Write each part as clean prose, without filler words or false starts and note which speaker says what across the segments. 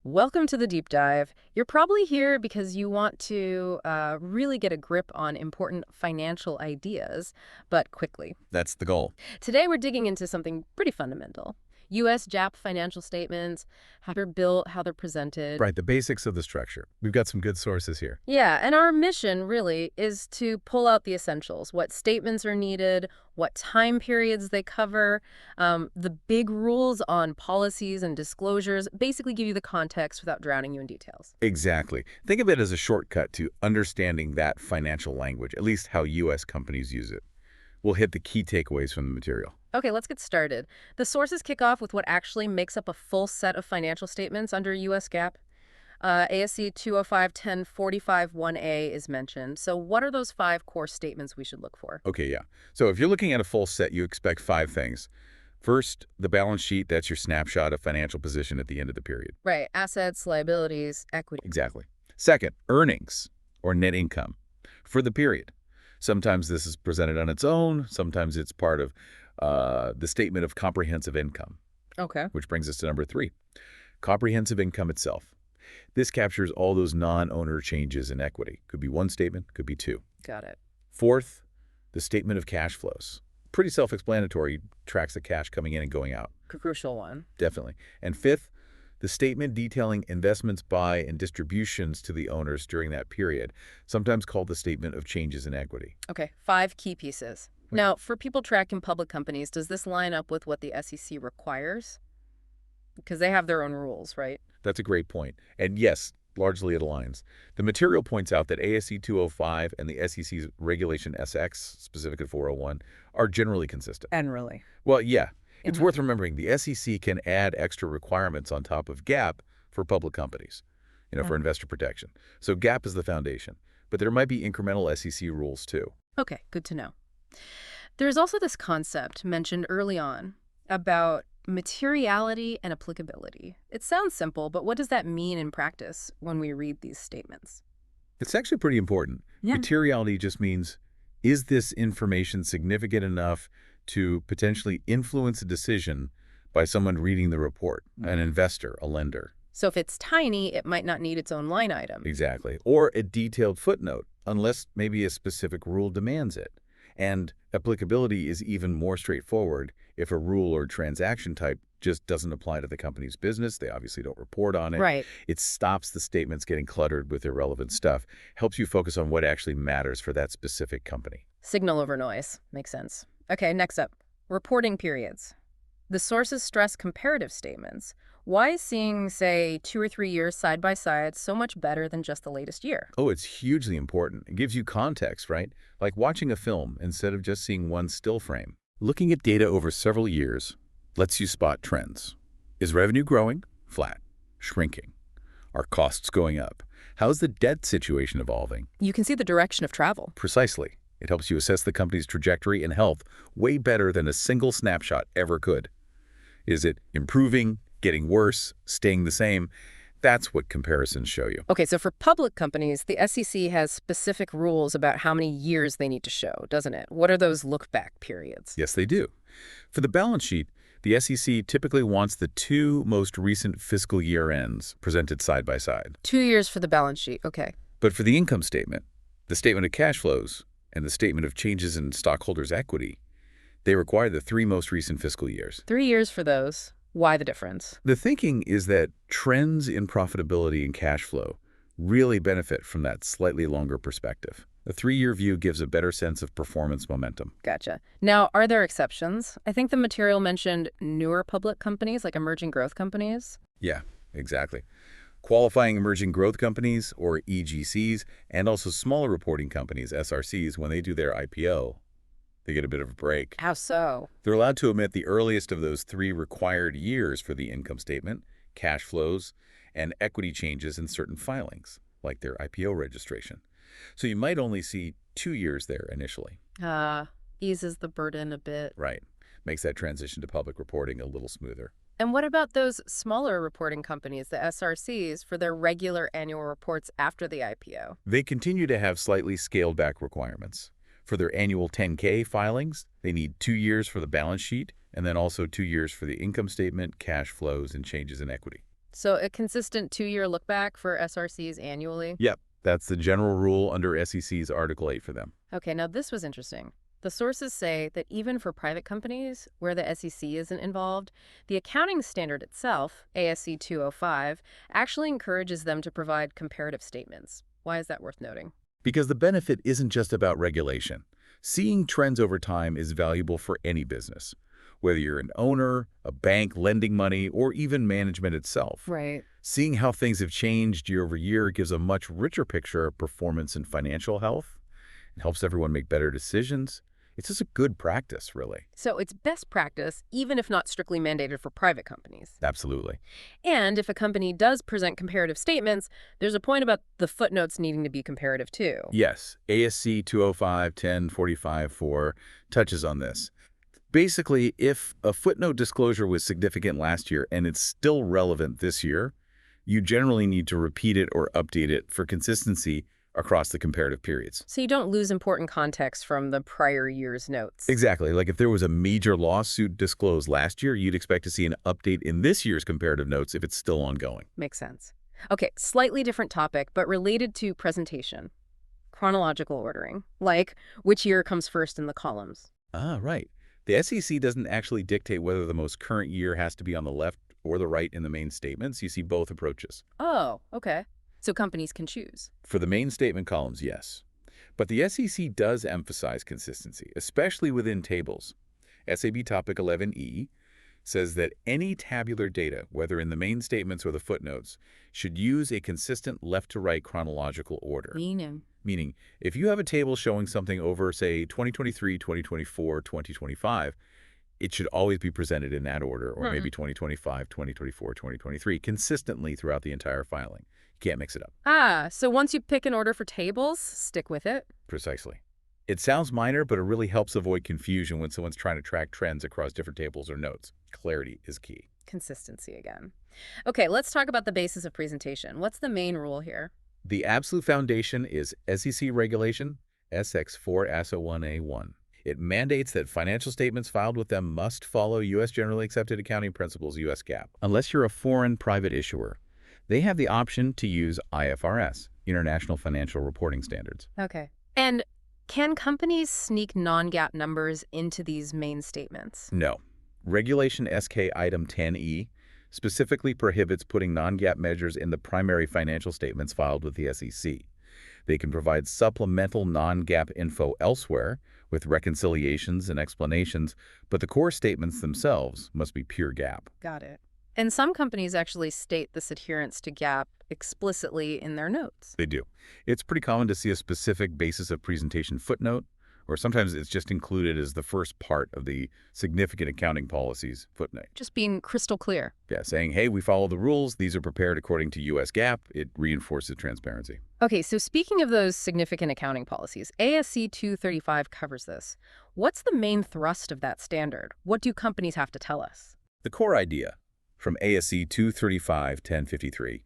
Speaker 1: Welcome to the deep dive. You're probably here because you want to really get a grip on important financial ideas, but quickly.
Speaker 2: That's the goal.
Speaker 1: Today, we're digging into something pretty fundamental. US GAAP financial statements, how they're built, how they're presented.
Speaker 2: Right, the basics of the structure. We've got some good sources here.
Speaker 1: Yeah, and our mission really is to pull out the essentials, what statements are needed, what time periods they cover, the big rules on policies and disclosures, basically give you the context without drowning you in details.
Speaker 2: Exactly. Think of it as a shortcut to understanding that financial language, at least how U.S. companies use it. We'll hit the key takeaways from the material.
Speaker 1: Okay, let's get started. The sources kick off with what actually makes up a full set of financial statements under US GAAP. ASC 205-1045-1A is mentioned. So what are those 5 core statements we should look for?
Speaker 2: Okay, yeah. So if you're looking at a full set, you expect 5 things. First, the balance sheet. That's your snapshot of financial position at the end of the period.
Speaker 1: Right, assets, liabilities, equity.
Speaker 2: Exactly. Second, earnings or net income for the period. Sometimes this is presented on its own. Sometimes it's part of the statement of comprehensive income.
Speaker 1: Okay.
Speaker 2: Which brings us to number 3, comprehensive income itself. This captures all those non-owner changes in equity. Could be 1 statement, could be 2.
Speaker 1: Got it.
Speaker 2: Fourth, the statement of cash flows. Pretty self-explanatory, tracks the cash coming in and going out.
Speaker 1: Crucial one.
Speaker 2: Definitely. And 5th, the statement detailing investments by and distributions to the owners during that period, sometimes called the statement of changes in equity.
Speaker 1: Okay, 5 key pieces. Now, for people tracking public companies, does this line up with what the SEC requires? Because they have their own rules, right?
Speaker 2: That's a great point. And yes, largely it aligns. The material points out that ASC 205 and the SEC's Regulation SX, specifically 401, are generally consistent.
Speaker 1: And really.
Speaker 2: Well, yeah. It's worth remembering the SEC can add extra requirements on top of GAAP for public companies, for investor protection. So GAAP is the foundation. But there might be incremental SEC rules too.
Speaker 1: Okay, good to know. There's also this concept mentioned early on about materiality and applicability. It sounds simple, but what does that mean in practice when we read these statements?
Speaker 2: It's actually pretty important.
Speaker 1: Yeah.
Speaker 2: Materiality just means, is this information significant enough to potentially influence a decision by someone reading the report, an investor, a lender?
Speaker 1: So if it's tiny, it might not need its own line item.
Speaker 2: Exactly. Or a detailed footnote, unless maybe a specific rule demands it. And applicability is even more straightforward if a rule or transaction type just doesn't apply to the company's business. They obviously don't report on it.
Speaker 1: Right.
Speaker 2: It stops the statements getting cluttered with irrelevant stuff, helps you focus on what actually matters for that specific company.
Speaker 1: Signal over noise. Makes sense. Okay, next up, reporting periods. The sources stress comparative statements. Why is seeing, say, 2 or 3 years side by side so much better than just the latest year?
Speaker 2: Oh, it's hugely important. It gives you context, right? Like watching a film instead of just seeing one still frame. Looking at data over several years lets you spot trends. Is revenue growing? Flat? Shrinking? Are costs going up? How's the debt situation evolving?
Speaker 1: You can see the direction of travel.
Speaker 2: Precisely. It helps you assess the company's trajectory and health way better than a single snapshot ever could. Is it improving, getting worse, staying the same? That's what comparisons show you.
Speaker 1: Okay, so for public companies, the SEC has specific rules about how many years they need to show, doesn't it? What are those look-back periods?
Speaker 2: Yes, they do. For the balance sheet, the SEC typically wants the 2 most recent fiscal year ends presented side by side.
Speaker 1: 2 years for the balance sheet, okay.
Speaker 2: But for the income statement, the statement of cash flows, and the statement of changes in stockholders' equity, they require the 3 most recent fiscal years.
Speaker 1: 3 years for those. Why the difference?
Speaker 2: The thinking is that trends in profitability and cash flow really benefit from that slightly longer perspective. A 3-year view gives a better sense of performance momentum.
Speaker 1: Gotcha. Now, are there exceptions? I think the material mentioned newer public companies, like emerging growth companies.
Speaker 2: Yeah, exactly. Qualifying emerging growth companies, or EGCs, and also smaller reporting companies, SRCs, when they do their IPO, they get a bit of a break.
Speaker 1: How so?
Speaker 2: They're allowed to omit the earliest of those 3 required years for the income statement, cash flows, and equity changes in certain filings, like their IPO registration. So you might only see 2 years there initially.
Speaker 1: Eases the burden a bit.
Speaker 2: Right. Makes that transition to public reporting a little smoother.
Speaker 1: And what about those smaller reporting companies, the SRCs, for their regular annual reports after the IPO?
Speaker 2: They continue to have slightly scaled back requirements. For their annual 10K filings, they need 2 years for the balance sheet, and then also 2 years for the income statement, cash flows, and changes in equity.
Speaker 1: So a consistent 2-year look back for SRCs annually?
Speaker 2: Yep, that's the general rule under SEC's Article 8 for them.
Speaker 1: Okay, now this was interesting. The sources say that even for private companies where the SEC isn't involved, the accounting standard itself, ASC 205, actually encourages them to provide comparative statements. Why is that worth noting?
Speaker 2: Because the benefit isn't just about regulation. Seeing trends over time is valuable for any business, whether you're an owner, a bank lending money, or even management itself.
Speaker 1: Right.
Speaker 2: Seeing how things have changed year over year gives a much richer picture of performance and financial health. It helps everyone make better decisions. It's just a good practice, really.
Speaker 1: So it's best practice, even if not strictly mandated for private companies.
Speaker 2: Absolutely.
Speaker 1: And if a company does present comparative statements, there's a point about the footnotes needing to be comparative too.
Speaker 2: Yes, ASC 205-1045-4 touches on this. Basically, if a footnote disclosure was significant last year and it's still relevant this year, you generally need to repeat it or update it for consistency across the comparative periods.
Speaker 1: So you don't lose important context from the prior year's notes.
Speaker 2: Exactly. Like if there was a major lawsuit disclosed last year, you'd expect to see an update in this year's comparative notes if it's still ongoing.
Speaker 1: Makes sense. Okay, slightly different topic, but related to presentation. Chronological ordering, like which year comes first in the columns.
Speaker 2: Ah, right. The SEC doesn't actually dictate whether the most current year has to be on the left or the right in the main statements. You see both approaches.
Speaker 1: Oh, okay. So companies can choose.
Speaker 2: For the main statement columns, yes. But the SEC does emphasize consistency, especially within tables. SAB Topic 11E says that any tabular data, whether in the main statements or the footnotes, should use a consistent left-to-right chronological order. Meaning, if you have a table showing something over, say, 2023, 2024, 2025, it should always be presented in that order, or maybe 2025, 2024, 2023, consistently throughout the entire filing. You can't mix it up.
Speaker 1: Ah, so once you pick an order for tables, stick with it.
Speaker 2: Precisely. It sounds minor, but it really helps avoid confusion when someone's trying to track trends across different tables or notes. Clarity is key.
Speaker 1: Consistency again. Okay, let's talk about the basis of presentation. What's the main rule here?
Speaker 2: The absolute foundation is SEC Regulation SX4 ASA 1A1. It mandates that financial statements filed with them must follow U.S. Generally Accepted Accounting Principles, US GAAP. Unless you're a foreign private issuer, they have the option to use IFRS, International Financial Reporting Standards.
Speaker 1: Okay. And can companies sneak non-GAAP numbers into these main statements?
Speaker 2: No. Regulation SK Item 10E specifically prohibits putting non-GAAP measures in the primary financial statements filed with the SEC. They can provide supplemental non-GAAP info elsewhere with reconciliations and explanations, but the core statements themselves must be pure GAAP.
Speaker 1: Got it. And some companies actually state this adherence to GAAP explicitly in their notes.
Speaker 2: They do. It's pretty common to see a specific basis of presentation footnote, or sometimes it's just included as the first part of the significant accounting policies footnote.
Speaker 1: Just being crystal clear.
Speaker 2: Yeah, saying, hey, we follow the rules. These are prepared according to US GAAP. It reinforces transparency.
Speaker 1: Okay, so speaking of those significant accounting policies, ASC 235 covers this. What's the main thrust of that standard? What do companies have to tell us?
Speaker 2: The core idea from ASC 235-1053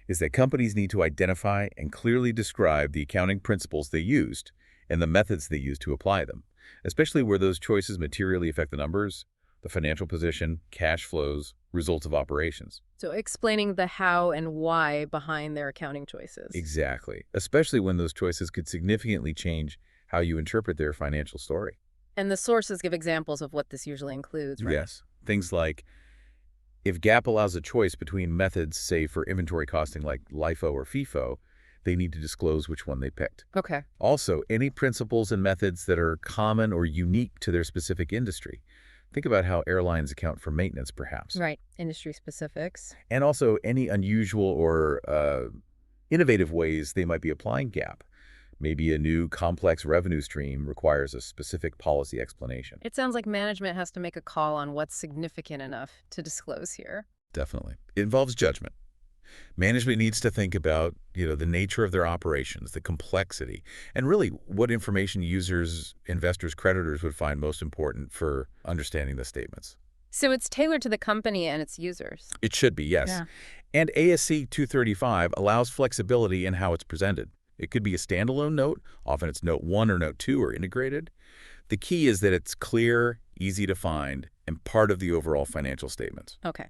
Speaker 2: is that companies need to identify and clearly describe the accounting principles they used and the methods they used to apply them, especially where those choices materially affect the numbers, the financial position, cash flows, results of operations.
Speaker 1: So explaining the how and why behind their accounting choices.
Speaker 2: Exactly, especially when those choices could significantly change how you interpret their financial story.
Speaker 1: And the sources give examples of what this usually includes, right?
Speaker 2: Yes, things like if GAAP allows a choice between methods, say for inventory costing like LIFO or FIFO, they need to disclose which one they picked.
Speaker 1: Okay.
Speaker 2: Also, any principles and methods that are common or unique to their specific industry. Think about how airlines account for maintenance, perhaps.
Speaker 1: Right. Industry specifics.
Speaker 2: And also any unusual or innovative ways they might be applying GAAP. Maybe a new complex revenue stream requires a specific policy explanation.
Speaker 1: It sounds like management has to make a call on what's significant enough to disclose here.
Speaker 2: Definitely. It involves judgment. Management needs to think about, the nature of their operations, the complexity, and really what information users, investors, creditors would find most important for understanding the statements.
Speaker 1: So it's tailored to the company and its users.
Speaker 2: It should be, yes.
Speaker 1: Yeah.
Speaker 2: And ASC 235 allows flexibility in how it's presented. It could be a standalone note. Often it's note 1 or note 2 are integrated. The key is that it's clear, easy to find, and part of the overall financial statements.
Speaker 1: Okay.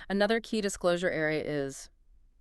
Speaker 1: Another key disclosure area is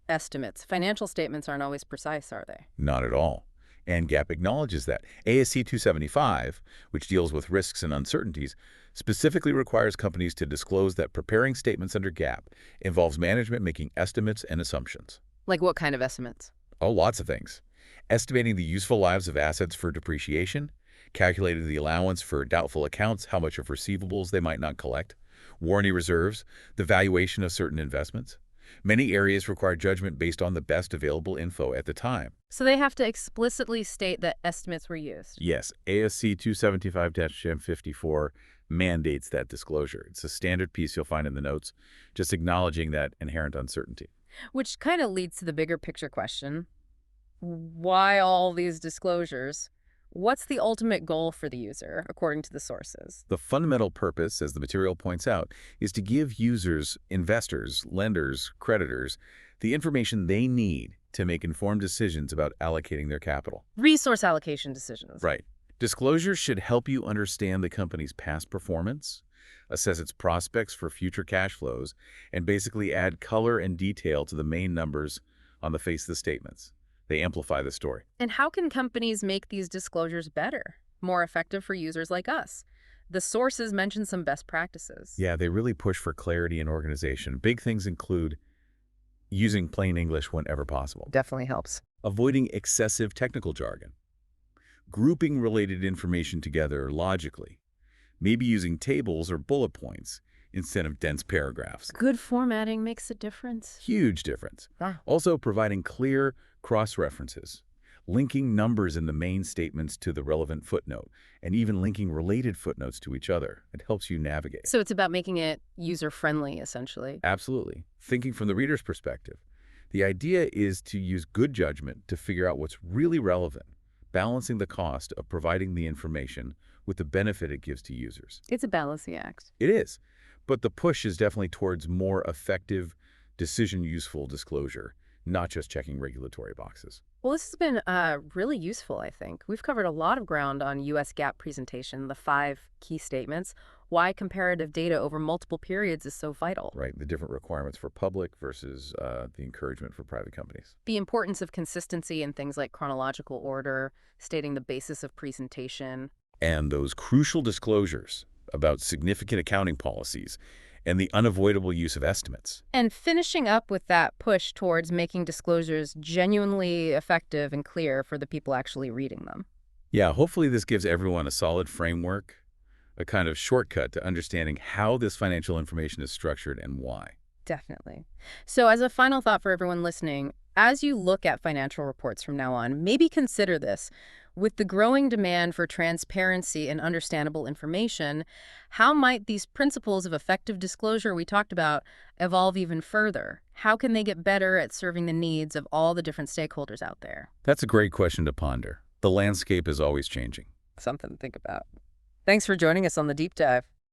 Speaker 1: estimates. Financial statements aren't always precise, are they?
Speaker 2: Not at all. And GAAP acknowledges that. ASC 275, which deals with risks and uncertainties, specifically requires companies to disclose that preparing statements under GAAP involves management making estimates and assumptions.
Speaker 1: Like what kind of estimates?
Speaker 2: Oh, lots of things. Estimating the useful lives of assets for depreciation, calculating the allowance for doubtful accounts, how much of receivables they might not collect, warranty reserves, the valuation of certain investments. Many areas require judgment based on the best available info at the time.
Speaker 1: So they have to explicitly state that estimates were used.
Speaker 2: Yes, ASC 275-54 mandates that disclosure. It's a standard piece you'll find in the notes, just acknowledging that inherent uncertainty.
Speaker 1: Which kind of leads to the bigger picture question. Why all these disclosures? What's the ultimate goal for the user, according to the sources?
Speaker 2: The fundamental purpose, as the material points out, is to give users, investors, lenders, creditors, the information they need to make informed decisions about allocating their capital.
Speaker 1: Resource allocation decisions.
Speaker 2: Right. Disclosures should help you understand the company's past performance, assess its prospects for future cash flows, and basically add color and detail to the main numbers on the face of the statements. They amplify the story.
Speaker 1: And how can companies make these disclosures better, more effective for users like us? The sources mention some best practices.
Speaker 2: Yeah, they really push for clarity and organization. Big things include using plain English whenever possible,
Speaker 1: Definitely helps.
Speaker 2: avoiding excessive technical jargon, grouping related information together logically, maybe using tables or bullet points instead of dense paragraphs.
Speaker 1: Good formatting makes a difference.
Speaker 2: Huge difference. Also providing clear cross-references, linking numbers in the main statements to the relevant footnote, and even linking related footnotes to each other. It helps you navigate.
Speaker 1: So it's about making it user-friendly, essentially.
Speaker 2: Absolutely. Thinking from the reader's perspective. The idea is to use good judgment to figure out what's really relevant, balancing the cost of providing the information with the benefit it gives to users.
Speaker 1: It's a balancing act.
Speaker 2: It is. But the push is definitely towards more effective, decision-useful disclosure, not just checking regulatory boxes.
Speaker 1: Well, this has been really useful, I think. We've covered a lot of ground on US GAAP presentation, the 5 key statements, why comparative data over multiple periods is so vital.
Speaker 2: Right, the different requirements for public versus the encouragement for private companies.
Speaker 1: The importance of consistency in things like chronological order, stating the basis of presentation.
Speaker 2: And those crucial disclosures about significant accounting policies and the unavoidable use of estimates.
Speaker 1: And finishing up with that push towards making disclosures genuinely effective and clear for the people actually reading them.
Speaker 2: Yeah, hopefully this gives everyone a solid framework, a kind of shortcut to understanding how this financial information is structured and why.
Speaker 1: Definitely. So as a final thought for everyone listening, as you look at financial reports from now on, maybe consider this. With the growing demand for transparency and understandable information, how might these principles of effective disclosure we talked about evolve even further? How can they get better at serving the needs of all the different stakeholders out there?
Speaker 2: That's a great question to ponder. The landscape is always changing.
Speaker 1: Something to think about. Thanks for joining us on the Deep Dive.